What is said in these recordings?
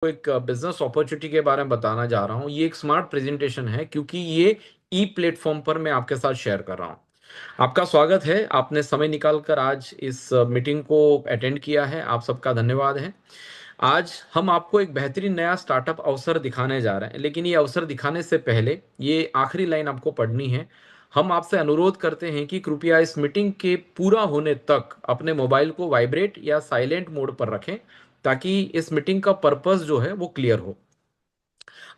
एक business opportunity के बारे में बताना जा रहा हूँ। ये एक स्मार्ट प्रेजेंटेशन है क्योंकि ये ई प्लेटफॉर्म पर मैं आपके साथ शेयर कर रहा हूँ। आपका स्वागत है, आपने समय निकाल कर आज इस मीटिंग को अटेंड किया है, आप सबका धन्यवाद है। आज हम आपको एक बेहतरीन नया स्टार्टअप अवसर दिखाने जा रहे हैं, लेकिन ये अवसर दिखाने से पहले ये आखिरी लाइन आपको पढ़नी है। हम आपसे अनुरोध करते हैं कि कृपया इस मीटिंग के पूरा होने तक अपने मोबाइल को वाइब्रेट या साइलेंट मोड पर रखें, ताकि इस मीटिंग का पर्पस जो है वो क्लियर हो।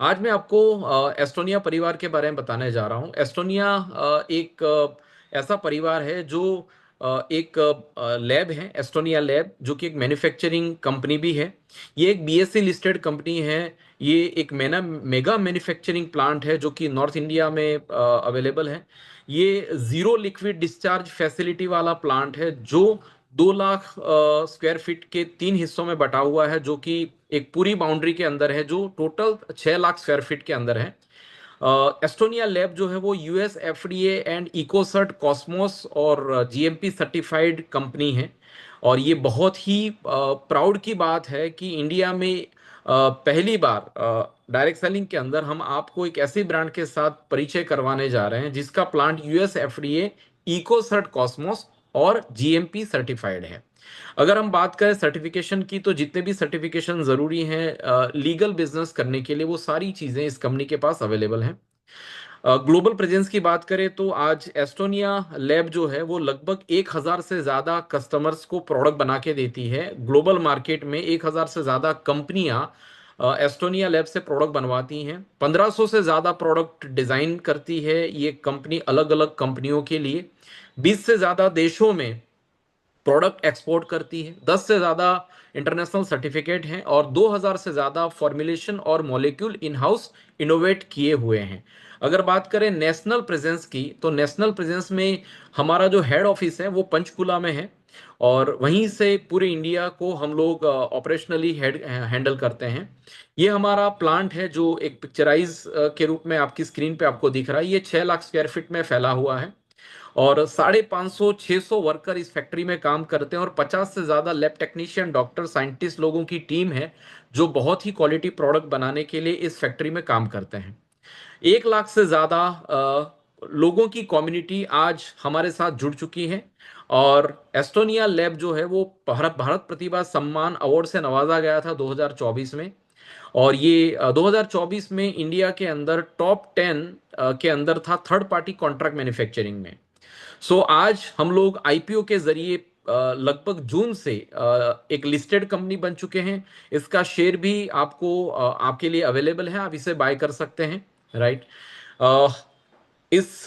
आज मैं आपको एस्टोनिया परिवार के बारे में बताने जा रहा हूँ। एस्टोनिया एक ऐसा परिवार है जो एक लैब है, एस्टोनिया लैब, जो कि एक मैन्युफैक्चरिंग कंपनी भी है। ये एक बीएससी लिस्टेड कंपनी है। ये एक मेगा मैन्युफैक्चरिंग प्लांट है जो कि नॉर्थ इंडिया में अवेलेबल है। ये जीरो लिक्विड डिस्चार्ज फैसिलिटी वाला प्लांट है जो 2 लाख स्क्वायर फीट के 3 हिस्सों में बटा हुआ है, जो कि एक पूरी बाउंड्री के अंदर है, जो टोटल 6 लाख स्क्वायर फीट के अंदर है। एस्टोनिया लैब जो है वो यूएस एफडीए एंड इकोसर्ट कॉस्मोस और जीएमपी सर्टिफाइड कंपनी है। और ये बहुत ही प्राउड की बात है कि इंडिया में पहली बार डायरेक्ट सेलिंग के अंदर हम आपको एक ऐसी ब्रांड के साथ परिचय करवाने जा रहे हैं जिसका प्लांट यूएस एफडीए, इकोसर्ट कॉस्मोस और जीएमपी सर्टिफाइड है। अगर हम बात करें सर्टिफिकेशन की, तो जितने भी सर्टिफिकेशन जरूरी हैं लीगल बिजनेस करने के लिए, वो सारी चीजें इस कंपनी के पास अवेलेबल हैं। ग्लोबल प्रेजेंस की बात करें तो आज एस्टोनिया लैब जो है वो लगभग 1,000 से ज्यादा कस्टमर्स को प्रोडक्ट बना के देती है। ग्लोबल मार्केट में 1,000 से ज्यादा कंपनियां एस्टोनिया लैब से प्रोडक्ट बनवाती हैं। 1,500 से ज्यादा प्रोडक्ट डिजाइन करती है ये कंपनी अलग अलग कंपनियों के लिए। 20 से ज्यादा देशों में प्रोडक्ट एक्सपोर्ट करती है। 10 से ज्यादा इंटरनेशनल सर्टिफिकेट हैं और 2,000 से ज्यादा फॉर्मुलेशन और मॉलिक्यूल इन हाउस इनोवेट किए हुए हैं। अगर बात करें नेशनल प्रेजेंस की, तो नेशनल प्रेजेंस में हमारा जो हेड ऑफिस है वो पंचकुला में है, और वहीं से पूरे इंडिया को हम लोग ऑपरेशनली हैंडल करते हैं। ये हमारा प्लांट है जो एक पिक्चराइज के रूप में आपकी स्क्रीन पे आपको दिख रहा है। ये 6 लाख स्क्वायर फीट में फैला हुआ है और 550 600 वर्कर इस फैक्ट्री में काम करते हैं, और 50 से ज्यादा लैब टेक्नीशियन, डॉक्टर, साइंटिस्ट लोगों की टीम है जो बहुत ही क्वालिटी प्रोडक्ट बनाने के लिए इस फैक्ट्री में काम करते हैं। 1 लाख से ज्यादा लोगों की कम्युनिटी आज हमारे साथ जुड़ चुकी है। और एस्टोनिया लैब जो है वो भारत भारत प्रतिभा सम्मान अवार्ड से नवाजा गया था 2024 में। और ये 2024 में इंडिया के अंदर टॉप 10 के अंदर था, थर्ड पार्टी कॉन्ट्रैक्ट मैन्युफैक्चरिंग में। आज हम लोग आईपीओ के जरिए लगभग जून से एक लिस्टेड कंपनी बन चुके हैं। इसका शेयर भी आपको आपके लिए अवेलेबल है, आप इसे बाय कर सकते हैं। राइट। इस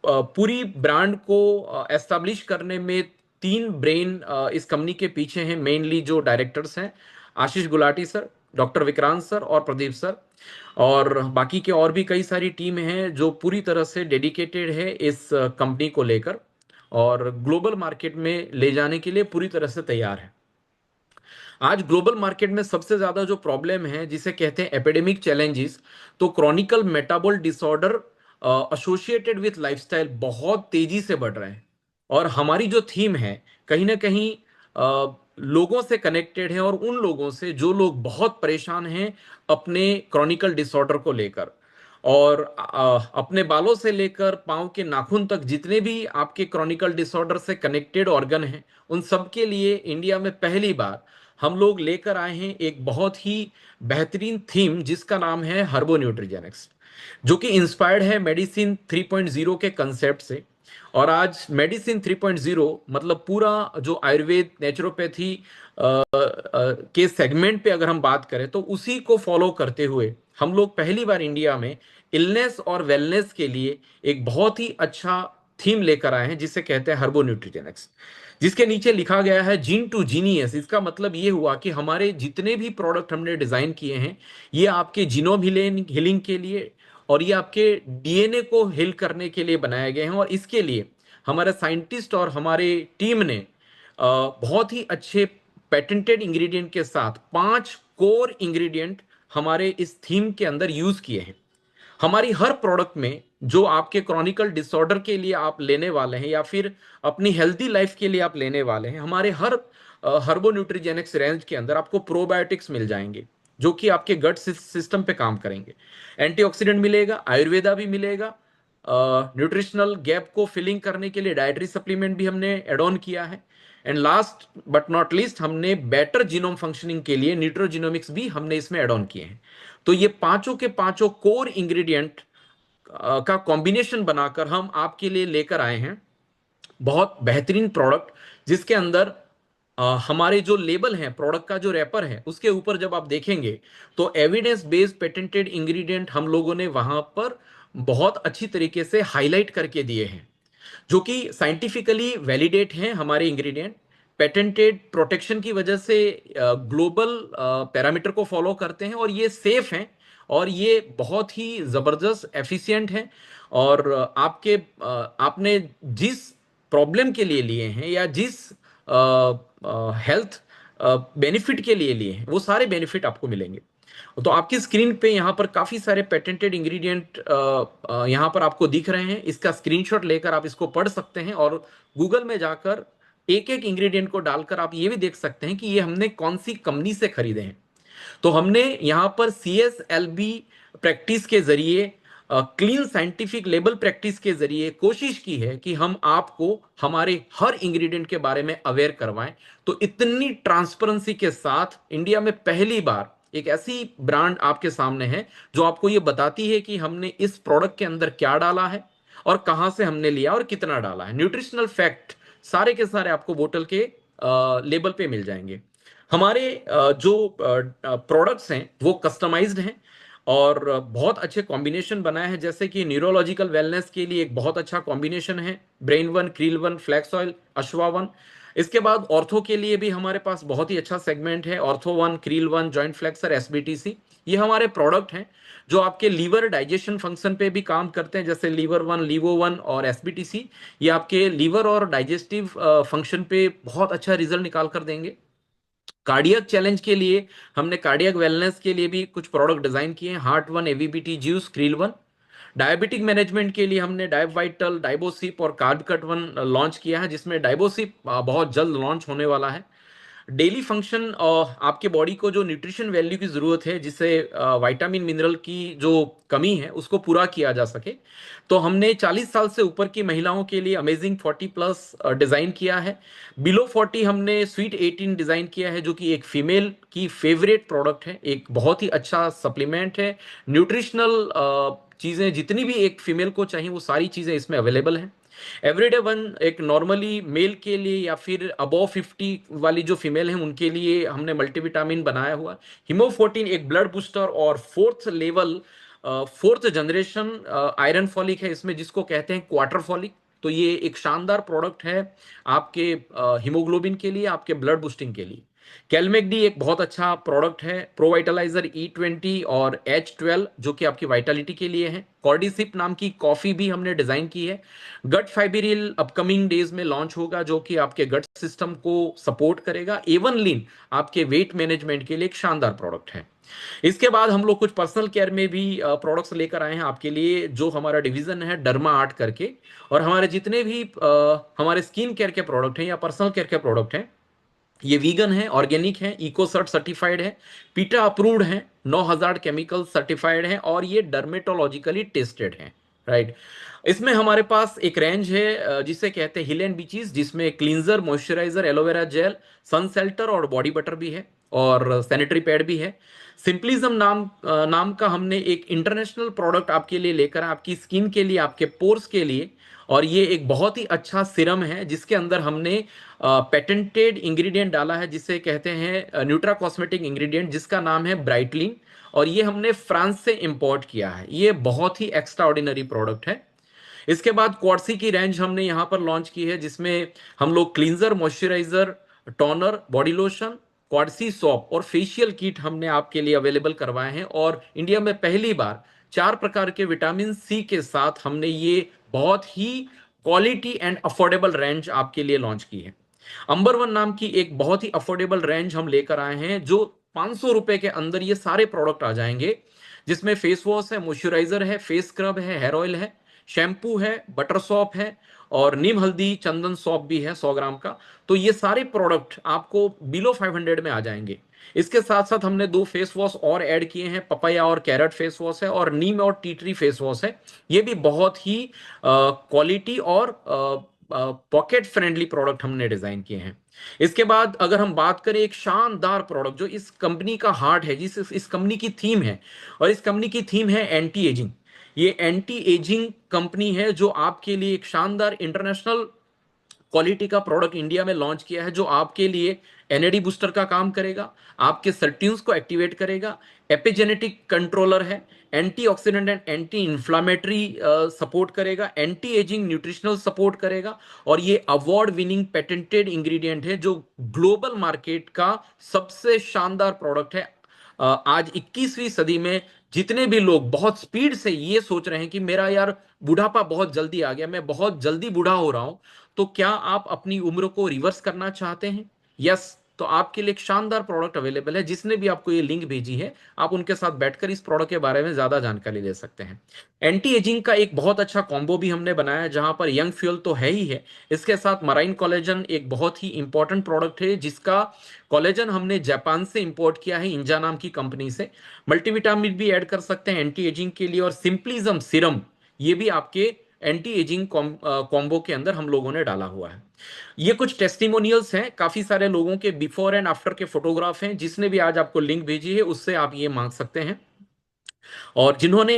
पूरी ब्रांड को एस्टैब्लिश करने में 3 ब्रेन इस कंपनी के पीछे हैं, मेनली जो डायरेक्टर्स हैं, Ashish Gulati sir, doctor Vikrant sir और प्रदीप सर। और बाकी के और भी कई सारी टीम हैं जो पूरी तरह से डेडिकेटेड है इस कंपनी को लेकर, और ग्लोबल मार्केट में ले जाने के लिए पूरी तरह से तैयार है। आज ग्लोबल मार्केट में सबसे ज्यादा जो प्रॉब्लम है जिसे कहते हैं एपिडेमिक चैलेंजेस, तो Chronicle मेटाबॉल disorder associated with lifestyle बहुत तेजी से बढ़ रहे हैं। और हमारी जो थीम है कहीं ना कहीं लोगों से कनेक्टेड है, और उन लोगों से जो लोग बहुत परेशान हैं अपने क्रॉनिकल डिसऑर्डर को लेकर। और अपने बालों से लेकर पांव के नाखून तक जितने भी आपके क्रॉनिकल डिसऑर्डर से कनेक्टेड ऑर्गन हैं, उन सब के लिए इंडिया में पहली बार हम लोग लेकर आए हैं एक बहुत ही बेहतरीन थीम जिसका नाम है हर्बो न्यूट्रीजेनिक्स, जो कि इंस्पायर्ड है मेडिसिन 3.0 के कंसेप्ट से। और आज मेडिसिन 3.0 मतलब पूरा जो आयुर्वेद नेचुरोपैथी के सेगमेंट पे अगर हम बात करें, तो उसी को फॉलो करते हुए हम लोग पहली बार इंडिया में इलनेस और वेलनेस के लिए एक बहुत ही अच्छा थीम लेकर आए हैं जिसे कहते हैं हर्बो न्यूट्रीजेनिक्स, जिसके नीचे लिखा गया है जीन टू जीनियस। इसका मतलब ये हुआ कि हमारे जितने भी प्रोडक्ट हमने डिजाइन किए हैं, ये आपके जीनोम हीलिंग के लिए और ये आपके डीएनए को हिल करने के लिए बनाए गए हैं। और इसके लिए हमारे साइंटिस्ट और हमारे टीम ने बहुत ही अच्छे पेटेंटेड इंग्रेडिएंट के साथ 5 कोर इंग्रेडिएंट हमारे इस थीम के अंदर यूज किए हैं। हमारी हर प्रोडक्ट में जो आपके क्रॉनिकल डिसऑर्डर के लिए आप लेने वाले हैं या फिर अपनी हेल्दी लाइफ के लिए आप लेने वाले हैं, हमारे हर हर्बो न्यूट्रीजेनिक्स रेंज के अंदर आपको प्रोबायोटिक्स मिल जाएंगे। जो कि आपके गट सिस्टम पे काम करेंगे। एंटीऑक्सीडेंट मिलेगा, आयुर्वेदा भी मिलेगा, न्यूट्रिशनल गैप को फिलिंग करने के लिए डाइटरी सप्लीमेंट भी हमने एड ऑन किया है। And last but not least, हमने बेटर जीनोम फंक्शनिंग के लिए न्यूट्रोजीनोमिक्स भी हमने इसमें एड ऑन किए हैं। तो ये पांचों के पांचों कोर इंग्रेडिएंट का कॉम्बिनेशन बनाकर हम आपके लिए लेकर आए हैं बहुत बेहतरीन प्रोडक्ट, जिसके अंदर हमारे जो लेबल हैं, प्रोडक्ट का जो रैपर है, उसके ऊपर जब आप देखेंगे तो एविडेंस बेस्ड पेटेंटेड इंग्रेडिएंट हम लोगों ने वहां पर बहुत अच्छी तरीके से हाईलाइट करके दिए हैं, जो कि साइंटिफिकली वैलिडेट हैं हमारे इंग्रेडिएंट, पेटेंटेड प्रोटेक्शन की वजह से ग्लोबल पैरामीटर को फॉलो करते हैं, और ये सेफ हैं, और ये बहुत ही जबरदस्त एफिशिएंट हैं। और आपने जिस प्रॉब्लम के लिए लिए हैं या जिस हेल्थ बेनिफिट के लिए लिए हैं, वो सारे बेनिफिट आपको मिलेंगे। तो आपकी स्क्रीन पे यहाँ पर काफी सारे पेटेंटेड इंग्रेडिएंट यहाँ पर आपको दिख रहे हैं। इसका स्क्रीनशॉट लेकर आप इसको पढ़ सकते हैं, और गूगल में जाकर एक एक इंग्रेडिएंट को डालकर आप ये भी देख सकते हैं कि ये हमने कौन सी कंपनी से खरीदे हैं। तो हमने यहाँ पर CSLB प्रैक्टिस के जरिए, क्लीन साइंटिफिक लेबल प्रैक्टिस के जरिए कोशिश की है कि हम आपको हमारे हर इंग्रेडिएंट के बारे में अवेयर करवाएं। तो इतनी ट्रांसपेरेंसी के साथ इंडिया में पहली बार एक ऐसी ब्रांड आपके सामने है जो आपको ये बताती है कि हमने इस प्रोडक्ट के अंदर क्या डाला है और कहां से हमने लिया और कितना डाला है। न्यूट्रिशनल फैक्ट सारे के सारे आपको बोतल के लेबल पे मिल जाएंगे। हमारे जो प्रोडक्ट्स हैं वो कस्टमाइज्ड हैं और बहुत अच्छे कॉम्बिनेशन बनाए हैं, जैसे कि न्यूरोलॉजिकल वेलनेस के लिए एक बहुत अच्छा कॉम्बिनेशन है, brain one, krill one, flax oil, Ashwa one. इसके बाद ऑर्थो के लिए भी हमारे पास बहुत ही अच्छा सेगमेंट है, ortho one, krill one, joint flexor, SBTC। ये हमारे प्रोडक्ट हैं जो आपके लीवर डाइजेशन फंक्शन पे भी काम करते हैं, जैसे लीवर वन, लीवो वन और SBTC। ये आपके लीवर और डाइजेस्टिव फंक्शन पे बहुत अच्छा रिजल्ट निकाल कर देंगे। कार्डियक चैलेंज के लिए हमने कार्डियक वेलनेस के लिए भी कुछ प्रोडक्ट डिजाइन किए हैं, heart one, AVBT juice, krill one. Diabetic management के लिए हमने डाइब वाइटल, डाइबोसिप और कार्ब कट वन लॉन्च किया है, जिसमें डाइबोसिप बहुत जल्द लॉन्च होने वाला है। डेली फंक्शन और आपके बॉडी को जो न्यूट्रिशन वैल्यू की जरूरत है, जिससे विटामिन मिनरल की जो कमी है उसको पूरा किया जा सके, तो हमने 40 साल से ऊपर की महिलाओं के लिए अमेजिंग 40+ डिजाइन किया है। बिलो 40 हमने स्वीट 18 डिजाइन किया है, जो कि एक फीमेल की फेवरेट प्रोडक्ट है, एक बहुत ही अच्छा सप्लीमेंट है। न्यूट्रिशनल चीजें जितनी भी एक फीमेल को चाहिए वो सारी चीजें इसमें अवेलेबल हैं। एवरीडे वन एक नॉर्मली मेल के लिए या फिर अबव 50 वाली जो फीमेल है उनके लिए हमने मल्टीविटामिन बनाया हुआ। हिमो14 एक ब्लड बूस्टर और फोर्थ जनरेशन आयरन फॉलिक है इसमें, जिसको कहते हैं क्वार्टर फॉलिक। तो ये एक शानदार प्रोडक्ट है आपके हीमोग्लोबिन के लिए, आपके ब्लड बूस्टिंग के लिए। कैलमेगडी एक बहुत अच्छा प्रोडक्ट है, प्रोवाइटलाइजर E20 और H12 जो कि आपकी वाइटलिटी के लिए है। कॉर्डिसिप नाम की कॉफी भी हमने डिजाइन की है। गट फाइबरिल अपकमिंग डेज में लॉन्च होगा, जो कि आपके गट सिस्टम को सपोर्ट करेगा। एवन लीन आपके वेट मैनेजमेंट के लिए एक शानदार प्रोडक्ट है। इसके बाद हम लोग कुछ पर्सनल केयर में भी प्रोडक्ट्स लेकर आए हैं आपके लिए, जो हमारा डिवीजन है डर्मा आर्ट करके। और हमारे जितने भी हमारे स्किन केयर के प्रोडक्ट हैं या पर्सनल केयर के प्रोडक्ट हैं, ये वीगन है, ऑर्गेनिक है, इकोसर्ट सर्टिफाइड है, पीटा अप्रूव्ड है, 9000 केमिकल सर्टिफाइड है, और ये डर्मेटोलॉजिकली टेस्टेड है। राइट। इसमें हमारे पास एक रेंज है जिसे कहते हैं हिल एंड बीचीज, जिसमें क्लींजर, मॉइस्चराइजर, एलोवेरा जेल, सन सेल्टर और बॉडी बटर भी है, और सैनिटरी पैड भी है। सिंपलिज्म नाम का हमने एक इंटरनेशनल प्रोडक्ट आपके लिए लेकर, आपकी स्किन के लिए, आपके पोर्स के लिए। और ये एक बहुत ही अच्छा सिरम है जिसके अंदर हमने पेटेंटेड इंग्रेडिएंट डाला है, जिसे कहते हैं न्यूट्रा कॉस्मेटिक इंग्रेडिएंट, जिसका नाम है ब्राइटलिन। और ये हमने फ्रांस से इंपोर्ट किया है। ये बहुत ही एक्स्ट्रा ऑर्डिनरी प्रोडक्ट है। इसके बाद क्वार्सी की रेंज हमने यहाँ पर लॉन्च की है, जिसमें हम लोग cleanser, moisturiser, toner, body lotion, Quarsi shop और फेशियल किट हमने आपके लिए अवेलेबल करवाए हैं। और इंडिया में पहली बार 4 प्रकार के विटामिन C के साथ हमने ये बहुत ही क्वालिटी एंड अफोर्डेबल रेंज आपके लिए लॉन्च की है। अंबर वन नाम की एक बहुत ही अफोर्डेबल रेंज हम लेकर आए हैं, जो 500 रुपए के अंदर ये सारे प्रोडक्ट आ जाएंगे, जिसमें फेस वॉश है, मॉइस्चराइजर है, फेस स्क्रब है, हेयर ऑयल है, शैम्पू है, बटर सॉप है, और नीम हल्दी चंदन सॉप भी है 100 ग्राम का। तो ये सारे प्रोडक्ट आपको बिलो 500 में आ जाएंगे। इसके साथ साथ हमने 2 फेस वॉश और ऐड किए हैं, पपाया और कैरेट फेस वॉश है, और नीम और टी ट्री फेस वॉश है। ये भी बहुत ही क्वालिटी और पॉकेट फ्रेंडली प्रोडक्ट हमने डिजाइन किए हैं। इसके बाद अगर हम बात करें एक शानदार प्रोडक्ट जो इस कंपनी का हार्ट है, जिस इस कंपनी की थीम है, और इस कंपनी की थीम है एंटी एजिंग। ये एंटी एजिंग कंपनी है जो आपके लिए एक शानदार इंटरनेशनल क्वालिटी का प्रोडक्ट इंडिया में लॉन्च किया है, जो आपके लिए एनएडी बूस्टर का काम करेगा, आपके सर्ट्यून्स को एक्टिवेट करेगा, एपिजेनेटिक कंट्रोलर है, antioxidant and anti inflammatory support करेगा, एंटी एजिंग न्यूट्रिशनल सपोर्ट करेगा, और ये अवार्ड विनिंग पेटेंटेड इंग्रेडिएंट है जो ग्लोबल मार्केट का सबसे शानदार प्रोडक्ट है। आज 21वीं सदी में जितने भी लोग बहुत स्पीड से ये सोच रहे हैं कि मेरा यार बुढ़ापा बहुत जल्दी आ गया, मैं बहुत जल्दी बूढ़ा हो रहा हूं, तो क्या आप अपनी उम्र को रिवर्स करना चाहते हैं? यस, तो आपके लिए एक शानदार प्रोडक्ट अवेलेबल है। जिसने भी आपको ये लिंक भेजी है, आप उनके साथ बैठकर इस प्रोडक्ट के बारे में ज्यादा जानकारी ले सकते हैं। एंटी एजिंग का एक बहुत अच्छा कॉम्बो भी हमने बनाया है, जहां पर यंग फ्यूल तो है ही है, इसके साथ मराइन कोलेजन एक बहुत ही इंपॉर्टेंट प्रोडक्ट है, जिसका कोलेजन हमने जापान से इंपोर्ट किया है, इंजा नाम की कंपनी से। मल्टीविटामिन भी ऐड कर सकते हैं एंटी एजिंग के लिए, और सिंपलिज्म सीरम ये भी आपके एंटी एजिंग कॉम्बो के अंदर हम लोगों ने डाला हुआ है। ये कुछ टेस्टिमोनियल्स हैं, काफी सारे लोगों के बिफोर एंड आफ्टर के फोटोग्राफ हैं। जिसने भी आज आपको लिंक भेजी है उससे आप ये मांग सकते हैं। और जिन्होंने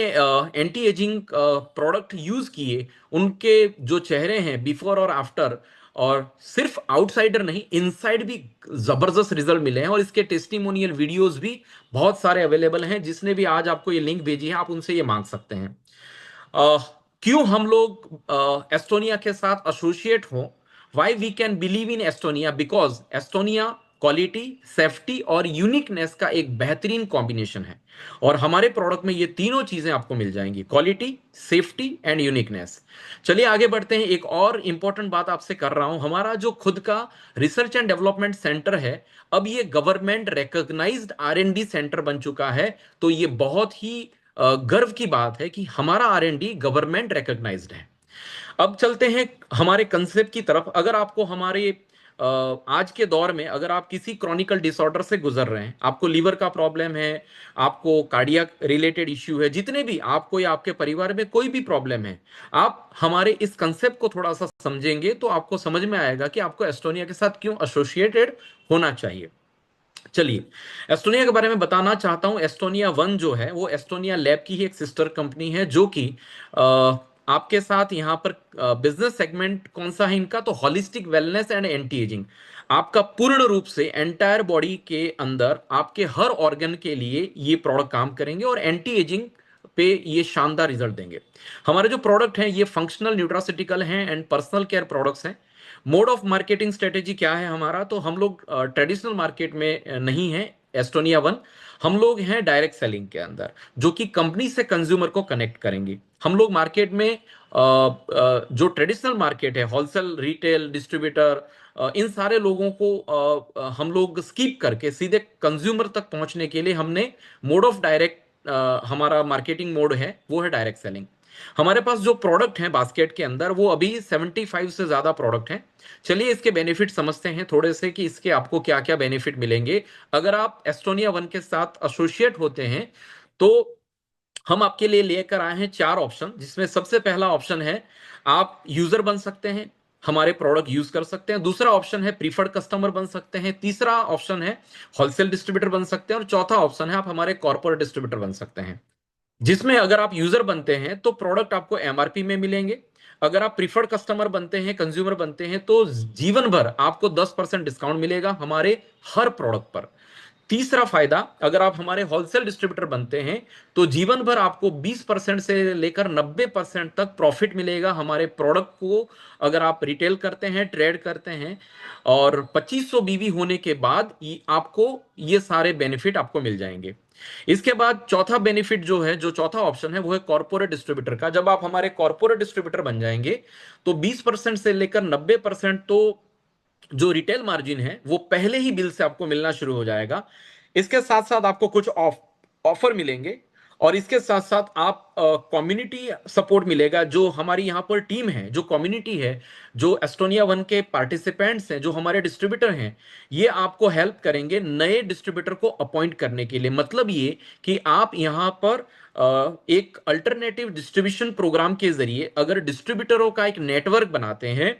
एंटी एजिंग प्रोडक्ट यूज किए, उनके जो चेहरे हैं बिफोर और आफ्टर, और सिर्फ आउटसाइडर नहीं इनसाइड भी जबरदस्त रिजल्ट मिले हैं, और इसके टेस्टिमोनियल वीडियोस भी बहुत सारे अवेलेबल हैं। जिसने भी आज आपको ये लिंक भेजी है, आप उनसे ये मांग सकते हैं। अ, क्यों हम लोग एस्टोनिया के साथ एसोसिएट हो? Why we can believe in Estonia? Because Estonia quality, safety और यूनिकनेस का एक बेहतरीन कॉम्बिनेशन है, और हमारे प्रोडक्ट में ये तीनों चीजें आपको मिल जाएंगी, क्वालिटी, सेफ्टी एंड यूनिकनेस। चलिए आगे बढ़ते हैं। एक और इंपॉर्टेंट बात आपसे कर रहा हूं, हमारा जो खुद का रिसर्च एंड डेवलपमेंट सेंटर है, अब ये गवर्नमेंट रिकॉग्नाइज्ड आर&डी सेंटर बन चुका है। तो ये बहुत ही गर्व की बात है कि हमारा आर&डी गवर्नमेंट रिकॉग्नाइज्ड है। अब चलते हैं हमारे कंसेप्ट की तरफ। अगर आपको हमारे आज के दौर में अगर आप किसी क्रॉनिकल डिसऑर्डर से गुजर रहे हैं, आपको लीवर का प्रॉब्लम है, आपको कार्डियक रिलेटेड इश्यू है, जितने भी आपको या आपके परिवार में कोई भी प्रॉब्लम है, आप हमारे इस कंसेप्ट को थोड़ा सा समझेंगे तो आपको समझ में आएगा कि आपको एस्टोनिया के साथ क्यों एसोसिएटेड होना चाहिए। चलिए, एस्टोनिया के बारे में बताना चाहता हूं। एस्टोनिया वन जो है वो एस्टोनिया लैब की ही एक सिस्टर कंपनी है, जो कि आपके साथ यहाँ पर बिजनेस सेगमेंट कौन सा है इनका, तो holistic wellness and anti ageing. आपका पूर्ण रूप से एंटायर बॉडी के अंदर आपके हर ऑर्गन के लिए ये प्रोडक्ट काम करेंगे, और एंटी एजिंग पे ये शानदार रिजल्ट देंगे। हमारे जो प्रोडक्ट हैं ये फंक्शनल न्यूट्रासिटिकल हैं एंड पर्सनल केयर प्रोडक्ट्स हैं। मोड ऑफ मार्केटिंग स्ट्रेटेजी क्या है हमारा, तो हम लोग ट्रेडिशनल मार्केट में नहीं है एस्टोनिया वन। हम लोग हैं डायरेक्ट सेलिंग के अंदर, जो कि कंपनी से कंज्यूमर को कनेक्ट करेंगे। हम लोग मार्केट में जो ट्रेडिशनल मार्केट है, होलसेल, रिटेल, डिस्ट्रीब्यूटर, इन सारे लोगों को हम लोग स्कीप करके सीधे कंज्यूमर तक पहुंचने के लिए हमने मोड ऑफ डायरेक्ट, हमारा मार्केटिंग मोड है वो है डायरेक्ट सेलिंग। हमारे पास जो प्रोडक्ट हैं बास्केट के अंदर वो अभी 75 से ज्यादा प्रोडक्ट हैं। चलिए इसके बेनिफिट समझते हैं थोड़े से कि इसके आपको क्या क्या बेनिफिट मिलेंगे अगर आप एस्टोनिया वन के साथ एसोसिएट होते हैं। तो हम आपके लिए लेकर आए हैं 4 ऑप्शन, जिसमें सबसे पहला ऑप्शन है आप यूजर बन सकते हैं, हमारे प्रोडक्ट यूज कर सकते हैं। दूसरा ऑप्शन है प्रीफर्ड कस्टमर बन सकते हैं। तीसरा ऑप्शन है होलसेल डिस्ट्रीब्यूटर बन सकते हैं, और चौथा ऑप्शन है आप हमारे कॉर्पोरेट डिस्ट्रीब्यूटर बन सकते हैं। जिसमें अगर आप यूजर बनते हैं तो प्रोडक्ट आपको एमआरपी में मिलेंगे। अगर आप प्रीफर्ड कस्टमर बनते हैं, कंज्यूमर बनते हैं, तो जीवन भर आपको 10% डिस्काउंट मिलेगा हमारे हर प्रोडक्ट पर। तीसरा फायदा, अगर आप हमारे होलसेल डिस्ट्रीब्यूटर बनते हैं तो जीवन भर आपको 20% से लेकर 90% तक प्रॉफिट मिलेगा हमारे प्रोडक्ट को, अगर आप रिटेल करते हैं, ट्रेड करते हैं। और 2500 बीवी होने के बाद आपको ये सारे बेनिफिट आपको मिल जाएंगे। इसके बाद चौथा बेनिफिट जो है, जो चौथा ऑप्शन है, वो है कॉर्पोरेट डिस्ट्रीब्यूटर का। जब आप हमारे कॉर्पोरेट डिस्ट्रीब्यूटर बन जाएंगे तो 20% से लेकर 90% तो जो रिटेल मार्जिन है वो पहले ही बिल से आपको मिलना शुरू हो जाएगा। इसके साथ साथ आपको कुछ ऑफर मिलेंगे, और इसके साथ साथ आप कम्युनिटी सपोर्ट मिलेगा। जो हमारी यहाँ पर टीम है, जो कम्युनिटी है, जो एस्टोनिया वन के पार्टिसिपेंट्स हैं, जो हमारे डिस्ट्रीब्यूटर हैं, ये आपको हेल्प करेंगे नए डिस्ट्रीब्यूटर को अपॉइंट करने के लिए। मतलब ये कि आप यहाँ पर एक अल्टरनेटिव डिस्ट्रीब्यूशन प्रोग्राम के जरिए अगर डिस्ट्रीब्यूटरों का एक नेटवर्क बनाते हैं,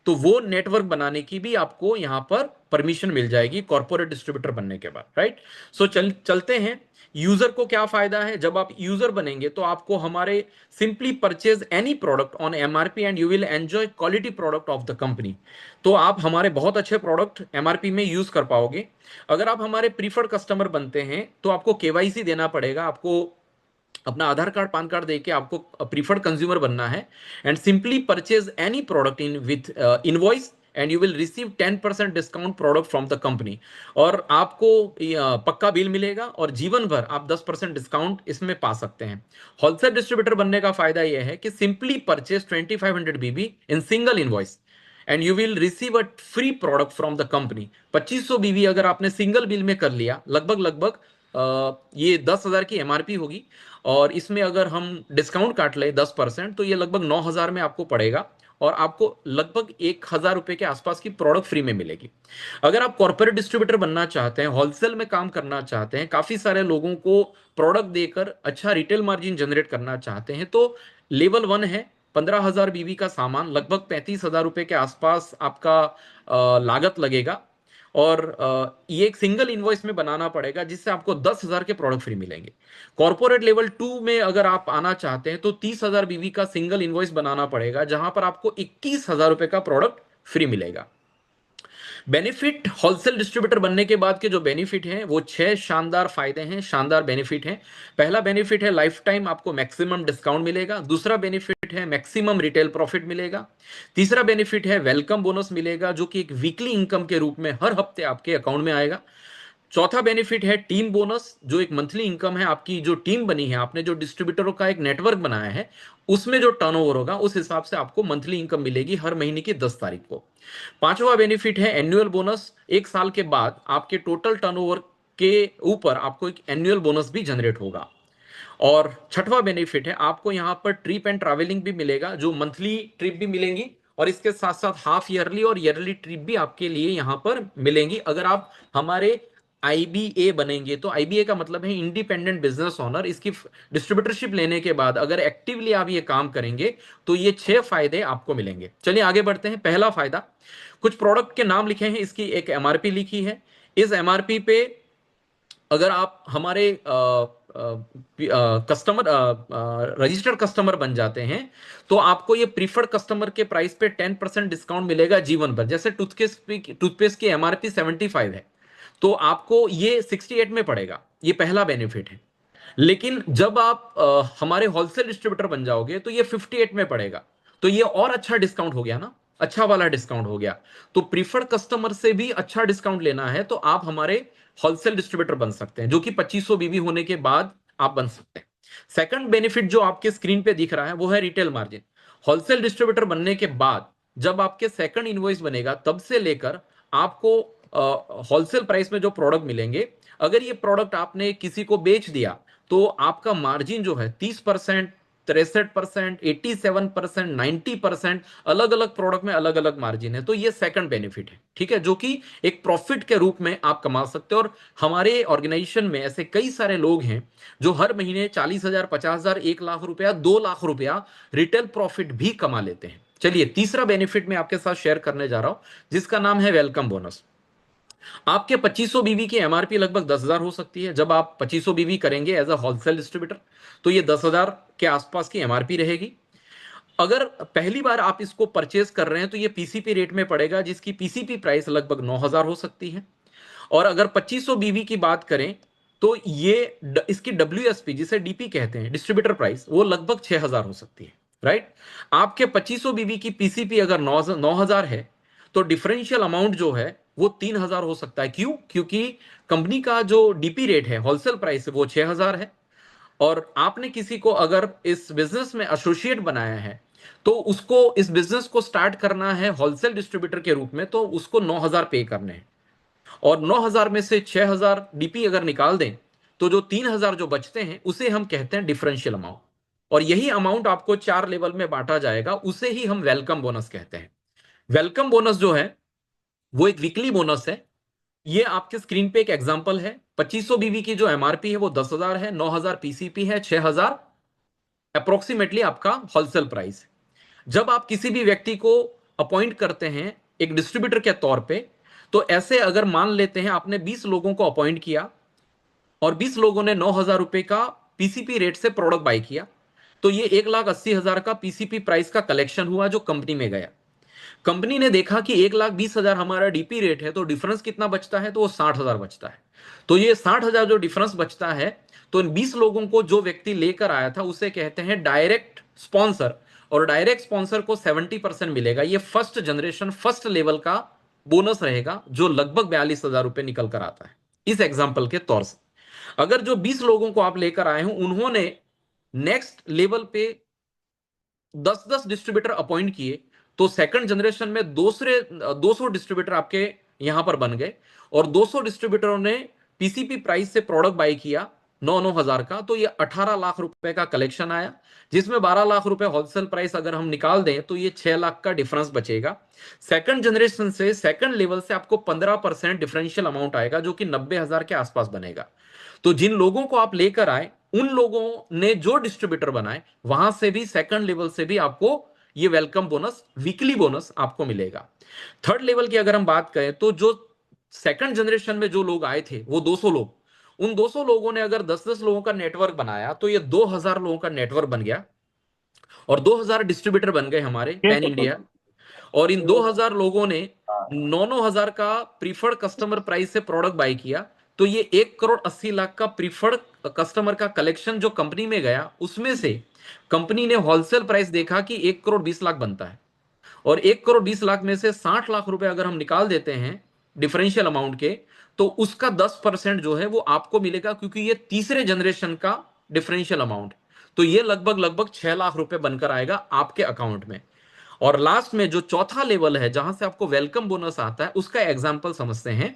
तो वो नेटवर्क बनाने की भी आपको यहाँ पर परमिशन मिल जाएगी कॉर्पोरेट डिस्ट्रीब्यूटर बनने के बाद, राइट। सो चलते हैं, यूजर को क्या फायदा है। जब आप यूजर बनेंगे तो आपको हमारे simply purchase any product on MRP and you will enjoy quality product of the company. तो आप हमारे बहुत अच्छे प्रोडक्ट एमआरपी में यूज कर पाओगे। अगर आप हमारे प्रीफर्ड कस्टमर बनते हैं तो आपको केवाईसी देना पड़ेगा, आपको अपना आधार कार्ड पान कार्ड देके आपको प्रीफर्ड कंज्यूमर बनना है। And simply purchase any product in with invoice and you will receive 10% discount product from the company. और आपको पक्का बिल मिलेगा और जीवन भर आप 10% डिस्काउंट इसमें पा सकते हैं। होलसेल डिस्ट्रीब्यूटर बनने का फायदा यह है कि simply purchase 2500 BB in single invoice and you will receive a free product from the company. 2500 BB अगर आपने सिंगल बिल में कर लिया, लगभग लगभग ये 10,000 की एमआरपी होगी, और इसमें अगर हम डिस्काउंट काट ले 10%, तो ये लगभग 9,000 में आपको पड़ेगा और आपको लगभग 1,000 रुपए के आसपास की प्रोडक्ट फ्री में मिलेगी। अगर आप कॉर्पोरेट डिस्ट्रीब्यूटर बनना चाहते हैं, होलसेल में काम करना चाहते हैं, काफी सारे लोगों को प्रोडक्ट देकर अच्छा रिटेल मार्जिन जनरेट करना चाहते हैं, तो लेवल 1 है। 15,000 बीबी का सामान, लगभग 35,000 रुपए के आसपास आपका लागत लगेगा। और ये एक सिंगल इनवॉइस में बनाना पड़ेगा जिससे आपको 10,000 के प्रोडक्ट फ्री मिलेंगे। कॉर्पोरेट लेवल 2 में अगर आप आना चाहते हैं तो 30,000 बीवी का सिंगल इनवॉइस बनाना पड़ेगा, जहां पर आपको 21,000 रुपए का प्रोडक्ट फ्री मिलेगा। बेनिफिट, होलसेल डिस्ट्रीब्यूटर बनने के बाद के जो बेनिफिट हैं वो 6 शानदार फायदे हैं, शानदार बेनिफिट हैं। पहला बेनिफिट है लाइफ टाइम आपको मैक्सिमम डिस्काउंट मिलेगा। दूसरा बेनिफिट है मैक्सिमम रिटेल प्रॉफिट मिलेगा। तीसरा बेनिफिट है वेलकम बोनस मिलेगा, जो कि एक वीकली इनकम के रूप में हर हफ्ते आपके अकाउंट में आएगा। चौथा बेनिफिट है टीम बोनस, जो एक मंथली इनकम है। आपकी जो टीम बनी है, आपने जो डिस्ट्रीब्यूटरों का एक नेटवर्क बनाया है, उसमें जो टर्नओवर होगा उस हिसाब से आपको मंथली इनकम मिलेगी हर महीने की 10 तारीख को। पांचवा बेनिफिट है एनुअल बोनस। एक साल के बाद आपके टोटल टर्नओवर के ऊपर आपको एक एनुअल बोनस भी जनरेट होगा। और छठवां बेनिफिट है आपको यहां पर ट्रिप एंड ट्रैवलिंग भी मिलेगा, जो मंथली ट्रिप भी मिलेंगी, और इसके साथ साथ हाफ ईयरली और ईयरली ट्रिप भी आपके लिए यहां पर मिलेंगी अगर आप हमारे आईबीए बनेंगे। तो आईबीए का मतलब है इंडिपेंडेंट बिजनेस ओनर। इसकी डिस्ट्रीब्यूटरशिप लेने के बाद अगर एक्टिवली आप ये काम करेंगे तो ये 6 फायदे आपको मिलेंगे। चलिए आगे बढ़ते हैं। पहला फायदा, कुछ प्रोडक्ट के नाम लिखे हैं, इसकी एक एमआरपी लिखी है। इस एमआरपी पे अगर आप हमारे कस्टमर रजिस्टर्ड कस्टमर बन जाते हैं तो आपको ये प्रीफर्ड कस्टमर के प्राइस पे 10% डिस्काउंट मिलेगा जीवन भर। जैसे टूथपेस्ट की एमआरपी 75 है, तो आपको ये 68 में पड़ेगा। ये पहला बेनिफिट है। लेकिन जब आप हमारे होलसेल डिस्ट्रीब्यूटर बन जाओगे तो ये 58 में पड़ेगा। तो ये और अच्छा डिस्काउंट हो गया ना, अच्छा वाला डिस्काउंट हो गया। तो प्रीफर्ड कस्टमर से भी अच्छा डिस्काउंट लेना है तो आप हमारे होलसेल डिस्ट्रीब्यूटर बन सकते हैं, जो कि 2500 बीबी होने के बाद आप बन सकते हैं। सेकंड बेनिफिट जो आपके स्क्रीन पे दिख रहा है वो है रिटेल मार्जिन। होलसेल डिस्ट्रीब्यूटर बनने के बाद जब आपके सेकंड इनवॉइस बनेगा, तब से लेकर आपको होलसेल प्राइस में जो प्रोडक्ट मिलेंगे, अगर ये प्रोडक्ट आपने किसी को बेच दिया तो आपका मार्जिन जो है 30%, 63%, 87%, 90%, अलग अलग प्रोडक्ट में अलग अलग मार्जिन है। तो ये सेकंड बेनिफिट है, ठीक है, जो कि एक प्रॉफिट के रूप में आप कमा सकते हो। और हमारे ऑर्गेनाइजेशन में ऐसे कई सारे लोग हैं जो हर महीने 40,000, 50,000, 1,00,000 रुपया, 2,00,000 रुपया रिटेल प्रॉफिट भी कमा लेते हैं। चलिए तीसरा बेनिफिट मैं आपके साथ शेयर करने जा रहा हूं, जिसका नाम है वेलकम बोनस। आपके 2500 बीवी की एमआरपी लगभग 10,000 हो सकती है। जब आप 2500 बीवी करेंगे एज अ होलसेल डिस्ट्रीब्यूटर तो ये 10,000 के आसपास की एमआरपी रहेगी। अगर पहली बार आप इसको परचेज कर रहे हैं तो ये पीसीपी रेट में पड़ेगा, जिसकी पीसीपी प्राइस लगभग 9,000 हो सकती है। और अगर 2500 बीवी की बात करें तो ये इसकी डब्ल्यूएसपी, जिसे डीपी कहते हैं, डिस्ट्रीब्यूटर प्राइस, वो लगभग 6,000 हो सकती है, राइट। आपके 2500 बीवी की पीसीपी अगर 9,000 है तो डिफरेंशियल अमाउंट जो है वो 3,000 हो सकता है। क्यों? क्योंकि कंपनी का जो डीपी रेट है, होलसेल प्राइस है, वो 6,000 है। और आपने किसी को अगर इस बिजनेस में एसोसिएट बनाया है तो उसको इस बिजनेस को स्टार्ट करना है होलसेल डिस्ट्रीब्यूटर के रूप में, तो उसको 9,000 पे करने हैं। और 9,000 में से 6,000 डीपी अगर निकाल दें तो जो 3,000 जो बचते हैं उसे हम कहते हैं डिफरेंशियल अमाउंट, और यही अमाउंट आपको 4 लेवल में बांटा जाएगा, उसे ही हम वेलकम बोनस कहते हैं। वेलकम बोनस जो है वो एक वीकली बोनस है। ये आपके स्क्रीन पे एक एग्जांपल है। 2500 बीवी की जो एमआरपी है वो 10,000 है, 9,000 पीसीपी है, 6,000 अप्रोक्सीमेटली आपका होलसेल प्राइस है। जब आप किसी भी व्यक्ति को अपॉइंट करते हैं एक डिस्ट्रीब्यूटर के तौर पे, तो ऐसे अगर मान लेते हैं आपने 20 लोगों को अपॉइंट किया और 20 लोगों ने 9,000 रुपए का पीसीपी रेट से प्रोडक्ट बाय किया, तो ये 1,80,000 का पीसीपी प्राइस का कलेक्शन हुआ जो कंपनी में गया। कंपनी ने देखा कि 1,20,000 हमारा डीपी रेट है, तो डिफरेंस कितना बचता है, तो वो 60,000 बचता है। तो ये 60,000 जो डिफरेंस बचता है, तो इन 20 लोगों को जो व्यक्ति लेकर आया था उसे कहते हैं डायरेक्ट स्पॉन्सर, और डायरेक्ट स्पॉन्सर को 70% मिलेगा। ये फर्स्ट जनरेशन फर्स्ट लेवल का बोनस रहेगा जो लगभग 42,000 रुपए निकल कर आता है इस एग्जाम्पल के तौर से। अगर जो 20 लोगों को आप लेकर आए हो उन्होंने नेक्स्ट लेवल पे 10-10 डिस्ट्रीब्यूटर अपॉइंट किए, तो सेकंड जनरेशन में दूसरे 200 डिस्ट्रीब्यूटर आपके यहां पर बन गए, और 200 डिस्ट्रीब्यूटरों ने पीसीपी प्राइस से प्रोडक्ट बाय किया 9,000 का, तो ये 18 लाख रुपए का कलेक्शन आया, जिसमें 12 लाख रुपए होलसेल प्राइस अगर हम निकाल दें तो ये 6 लाख का डिफरेंस बचेगा। सेकंड जनरेशन से सेकंड लेवल से आपको 15% डिफरेंशियल अमाउंट आएगा जो कि 90,000 के आसपास बनेगा। तो जिन लोगों को आप लेकर आए उन लोगों ने जो डिस्ट्रीब्यूटर बनाए वहां से भी सेकंड लेवल से भी आपको ये वेलकम बोनस वीकली बोनस आपको मिलेगा। थर्ड लेवल की अगर हम बात करें तो जो सेकंड जनरेशन में जो लोग आए थे वो 200 लोग, उन 200 लोगों ने अगर 10-10 लोगों का नेटवर्क बनाया तो ये 2,000 लोगों का नेटवर्क बन गया, और 2,000 डिस्ट्रीब्यूटर बन गए हमारे पैन इंडिया। और इन 2,000 लोगों ने 9,000 का प्रीफर्ड कस्टमर प्राइस से प्रोडक्ट बाय किया, तो ये 1,80,00,000 का प्रीफर्ड कस्टमर का कलेक्शन जो कंपनी में गया, उसमें से कंपनी ने होलसेल प्राइस देखा कि 1,20,00,000 बनता है, और 1,20,00,000 में से 60 लाख रुपए अगर हम निकाल देते हैं डिफरेंशियल अमाउंट के, तो उसका 10% जो है वो आपको मिलेगा, क्योंकि ये तीसरे जनरेशन का डिफरेंशियल अमाउंट, तो ये लगभग लगभग 6 लाख रुपए बनकर आएगा आपके अकाउंट में। और लास्ट में जो चौथा लेवल है जहां से आपको वेलकम बोनस आता है उसका एग्जांपल समझते हैं।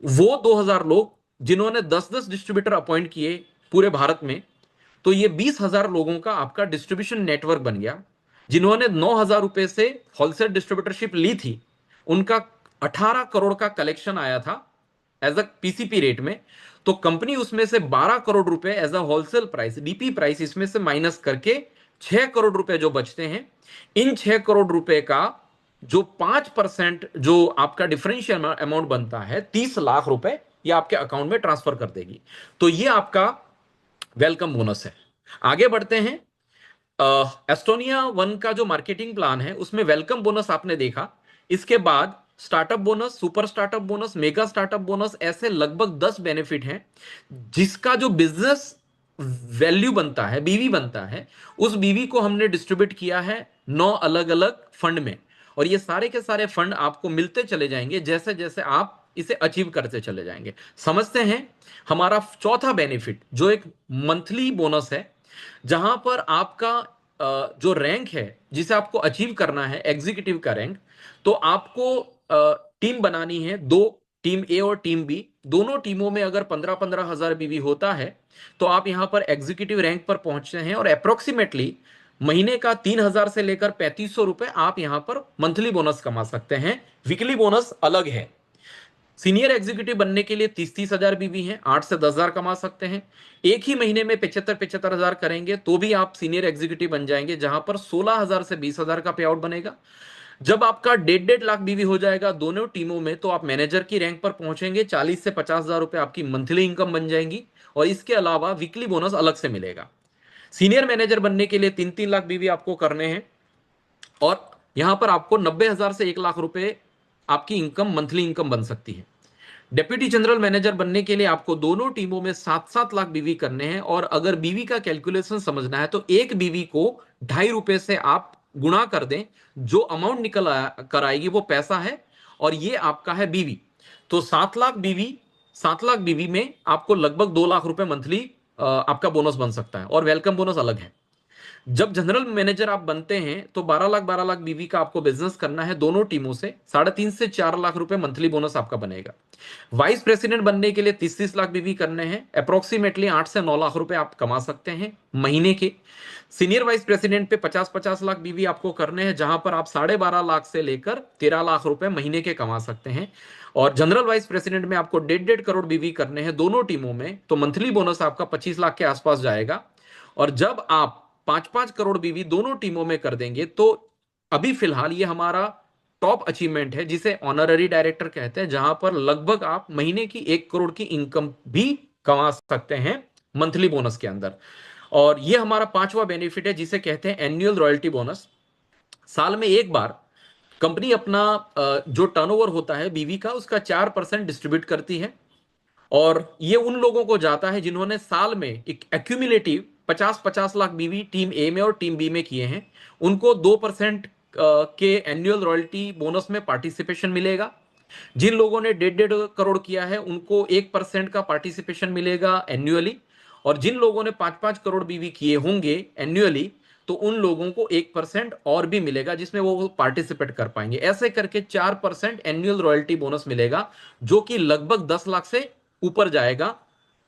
वो 2,000 लोग जिन्होंने 10-10 डिस्ट्रीब्यूटर अपॉइंट किए पूरे भारत में, तो ये 20,000 लोगों का आपका डिस्ट्रीब्यूशन नेटवर्क बन गया। जिन्होंने 9,000 रुपए से होलसेल डिस्ट्रीब्यूटरशिप ली थी, उनका 18 करोड़ का कलेक्शन आया था एज अ पीसीपी रेट में, तो कंपनी उसमें से 12 करोड़ रुपए as a wholesale price DP price इसमें से माइनस करके 6 करोड़ रुपए जो बचते हैं, इन 6 करोड़ रुपए का जो 5% जो आपका डिफरेंशियल अमाउंट बनता है 30 लाख रुपए, ये आपके अकाउंट में ट्रांसफर कर देगी। तो ये आपका वेलकम बोनस है। आगे बढ़ते हैं। एस्टोनिया वन का जो मार्केटिंग प्लान है उसमें वेलकम बोनस आपने देखा, इसके बाद startup bonus, super startup bonus, mega startup bonus, ऐसे लगभग 10 बेनिफिट हैं जिसका जो बिजनेस वैल्यू बनता है, बीवी बनता है, उस बीवी को हमने डिस्ट्रीब्यूट किया है 9 अलग अलग फंड में, और ये सारे के सारे फंड आपको मिलते चले जाएंगे जैसे जैसे आप इसे अचीव करते चले जाएंगे। समझते हैं हमारा चौथा बेनिफिट जो एक मंथली बोनस है, जहां पर आपका जो रैंक है जिसे आपको अचीव करना है एग्जीक्यूटिव का रैंक, तो आपको टीम बनानी है, दो टीम ए और टीम बी, दोनों टीमों में अगर 15-15 हजार बीवी होता है तो आप यहां पर एग्जीक्यूटिव रैंक पर पहुंचते हैं, और अप्रोक्सीमेटली महीने का 3,000 से लेकर 3,500 रुपए आप यहां पर मंथली बोनस कमा सकते हैं। वीकली बोनस अलग है। सीनियर एग्जीक्यूटिव बनने के लिए 30-30 हजार बीवी हैं, 8 से 10 हजार कमा सकते हैं। एक ही महीने में 75-75 हजार करेंगे तो भी आप सीनियर एग्जीक्यूटिव बन जाएंगे, जहां पर 16,000 से 20,000 का पे आउट बनेगा। जब आपका 1.5 लाख बीवी हो जाएगा दोनों टीमों में, तो आप मैनेजर की रैंक पर पहुंचेंगे, 40 से 50 हजार रुपए आपकी मंथली इनकम बन जाएंगी, और इसके अलावा वीकली बोनस अलग से मिलेगा। सीनियर मैनेजर बनने के लिए 3-3 लाख बीवी आपको करने हैं, और यहां पर आपको 90,000 से 1 लाख रुपए आपकी इनकम मंथली इनकम बन सकती है। डेप्यूटी जनरल मैनेजर बनने के लिए आपको दोनों टीमों में 7-7 लाख बीवी करने हैं, और अगर बीवी का कैलकुलेशन समझना है तो एक बीवी को 2.5 रुपए से आप गुणा कर दें, जो अमाउंट निकल कर आएगी वो पैसा है, और ये आपका है बीवी। तो 7 लाख बीवी में आपको लगभग 2 लाख रुपए मंथली आपका बोनस बन सकता है, और वेलकम बोनस अलग है। जब जनरल मैनेजर आप बनते हैं तो 12 लाख बीवी का आपको बिजनेस करना है दोनों टीमों से, 3.5 से 4 लाख रुपए मंथली बोनस आपका बनेगा। वाइस प्रेसिडेंट बनने के लिए 30-30 लाख बीवी करने हैं, अप्रोक्सीमेटली 8 से 9 लाख रुपए आप कमा सकते हैं महीने के। सीनियर वाइस प्रेसिडेंट पे 50-50 लाख बीवी आपको करने हैं, जहां पर आप 12.5 लाख से लेकर 13 लाख रुपए महीने के कमा सकते हैं। और जनरल वाइस प्रेसिडेंट में आपको 1.5 करोड़ बीवी करने हैं दोनों टीमों में, तो मंथली बोनस आपका 25 लाख के आसपास जाएगा। और जब आप 5-5 करोड़ बीवी दोनों टीमों में कर देंगे, तो अभी फिलहाल ये हमारा टॉप अचीवमेंट है जिसे ऑनररी डायरेक्टर कहते हैं, जहां पर लगभग आप महीने की 1 करोड़ की इनकम भी कमा सकते हैं मंथली बोनस के अंदर। और ये हमारा पांचवा बेनिफिट है जिसे कहते हैं एनुअल रॉयल्टी बोनस। साल में एक बार कंपनी अपना जो टर्नओवर होता है बीवी का, उसका 4% डिस्ट्रीब्यूट करती है। और ये उन लोगों को जाता है जिन्होंने साल में एक एक्यूमुलेटिव 50-50 लाख बीवी टीम ए में और टीम बी में किए हैं, उनको 2% के एनुअल रॉयल्टी बोनस में पार्टिसिपेशन मिलेगा। जिन लोगों ने 1.5 करोड़ किया है उनको 1% का पार्टिसिपेशन मिलेगा एन्युअली। और जिन लोगों ने 5-5 करोड़ बीवी किए होंगे एन्युअली, तो उन लोगों को 1% और भी मिलेगा जिसमें वो पार्टिसिपेट कर पाएंगे। ऐसे करके 4% एनुअल रॉयल्टी बोनस मिलेगा, जो कि लगभग 10 लाख से ऊपर जाएगा।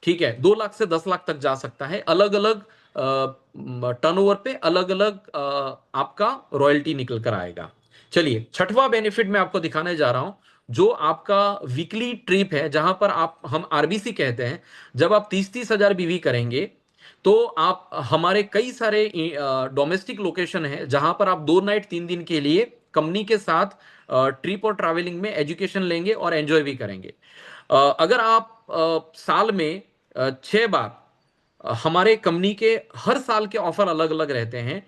ठीक है, 2 लाख से 10 लाख तक जा सकता है। अलग अलग टर्नओवर पे अलग अलग आपका रॉयल्टी निकल कर आएगा। चलिए, छठवां बेनिफिट मैं आपको दिखाने जा रहा हूं, जो आपका वीकली ट्रिप है, जहां पर आप, हम आरबीसी कहते हैं, जब आप 30-30 हजार बीवी करेंगे, तो आप हमारे कई सारे डोमेस्टिक लोकेशन है जहां पर आप 2 नाइट 3 दिन के लिए कंपनी के साथ ट्रिप और ट्रैवलिंग में एजुकेशन लेंगे और एंजॉय भी करेंगे। अगर आप साल में 6 बार, हमारे कंपनी के हर साल के ऑफर अलग अलग रहते हैं,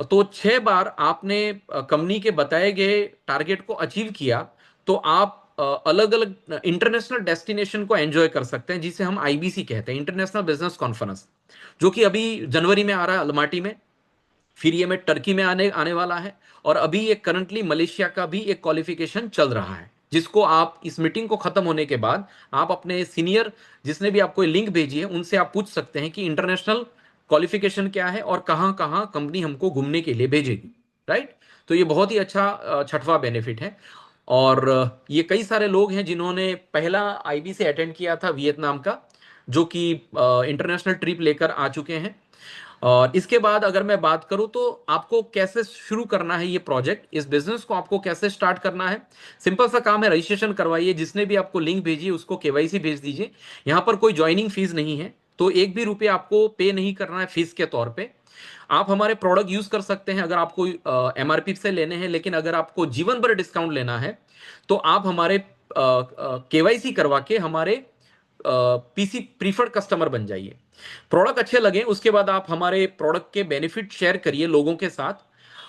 तो 6 बार आपने कंपनी के बताए गए टारगेट को अचीव किया, तो आप अलग अलग इंटरनेशनल डेस्टिनेशन को एंजॉय कर सकते हैं, जिसे हम आईबीसी कहते हैं, इंटरनेशनल बिजनेस कॉन्फ्रेंस, जो कि अभी जनवरी में आ रहा है अलमाटी में। फिर ये में टर्की में आने आने वाला है। और अभी ये करंटली मलेशिया का भी एक क्वालिफिकेशन चल रहा है, जिसको आप इस मीटिंग को खत्म होने के बाद आप अपने सीनियर, जिसने भी आपको लिंक भेजी है, उनसे आप पूछ सकते हैं कि इंटरनेशनल क्वालिफिकेशन क्या है और कहां कहां कंपनी हमको घूमने के लिए भेजेगी। राइट। तो ये बहुत ही अच्छा छठवां बेनिफिट है। और ये कई सारे लोग हैं जिन्होंने पहला आईबी से अटेंड किया था वियतनाम का, जो कि इंटरनेशनल ट्रिप लेकर आ चुके हैं। और इसके बाद अगर मैं बात करूं तो आपको कैसे शुरू करना है ये प्रोजेक्ट, इस बिजनेस को आपको कैसे स्टार्ट करना है। सिंपल सा काम है, रजिस्ट्रेशन करवाइए, जिसने भी आपको लिंक भेजी है उसको केवाईसी भेज दीजिए। यहाँ पर कोई ज्वाइनिंग फीस नहीं है, तो एक भी रुपये आपको पे नहीं करना है फीस के तौर पे। आप हमारे प्रोडक्ट यूज कर सकते हैं अगर आपको एमआरपी से लेने हैं, लेकिन अगर आपको जीवन भर डिस्काउंट लेना है तो आप हमारे केवाईसी करवा के हमारे पीसी प्रीफर्ड कस्टमर बन जाइए। प्रोडक्ट अच्छे लगे उसके बाद आप हमारे प्रोडक्ट के बेनिफिट शेयर करिए लोगों के साथ,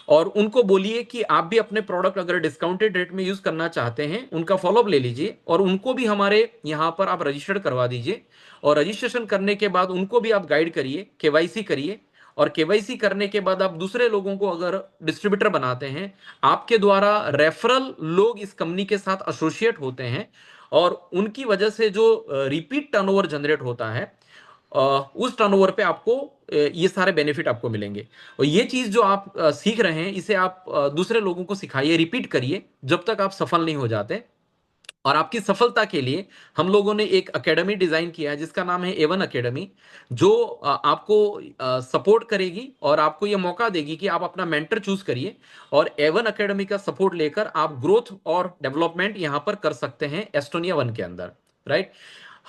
और उनको बोलिए कि आप भी अपने प्रोडक्ट अगर डिस्काउंटेड रेट में यूज करना चाहते हैं, उनका फॉलोअप ले लीजिए और उनको भी हमारे यहाँ पर आप रजिस्टर्ड करवा दीजिए। और रजिस्ट्रेशन करने के बाद उनको भी आप गाइड करिए, केवाईसी करिए। और केवाईसी करने के बाद आप दूसरे लोगों को अगर डिस्ट्रीब्यूटर बनाते हैं, आपके द्वारा रेफरल लोग इस कंपनी के साथ एसोसिएट होते हैं, और उनकी वजह से जो रिपीट टर्नओवर जनरेट होता है, उस टर्नओवर पे आपको ये सारे बेनिफिट आपको मिलेंगे। और ये चीज जो आप सीख रहे हैं, इसे आप दूसरे लोगों को सिखाइए, रिपीट करिए जब तक आप सफल नहीं हो जाते। और आपकी सफलता के लिए हम लोगों ने एक एकेडमी डिजाइन किया है जिसका नाम है एवन एकेडमी, जो आपको सपोर्ट करेगी और आपको यह मौका देगी कि आप अपना मेंटर चूज करिए, और एवन एकेडमी का सपोर्ट लेकर आप ग्रोथ और डेवलपमेंट यहां पर कर सकते हैं एस्टोनिया वन के अंदर। राइट।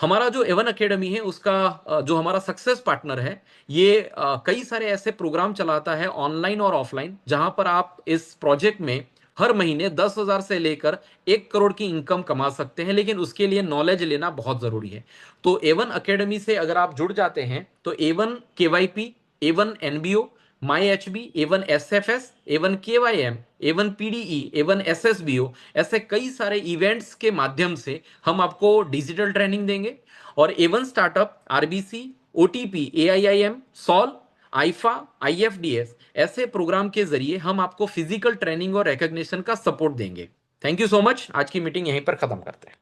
हमारा जो एवन एकेडमी है उसका जो हमारा सक्सेस पार्टनर है, ये कई सारे ऐसे प्रोग्राम चलाता है ऑनलाइन और ऑफलाइन, जहां पर आप इस प्रोजेक्ट में हर महीने 10,000 से लेकर 1 करोड़ की इनकम कमा सकते हैं, लेकिन उसके लिए नॉलेज लेना बहुत जरूरी है। तो एवन एकेडमी से अगर आप जुड़ जाते हैं तो Avon KYP, Avon NBO, my H B, Avon S F S, Avon K Y M, Avon PDE, Avon S S B O, ऐसे कई सारे इवेंट्स के माध्यम से हम आपको डिजिटल ट्रेनिंग देंगे। और Avon startup, RBC, OTP, AIIM, SOL, IIFA, IFDS, ऐसे प्रोग्राम के जरिए हम आपको फिजिकल ट्रेनिंग और रिकॉग्निशन का सपोर्ट देंगे। Thank you so much. आज की मीटिंग यहीं पर खत्म करते हैं।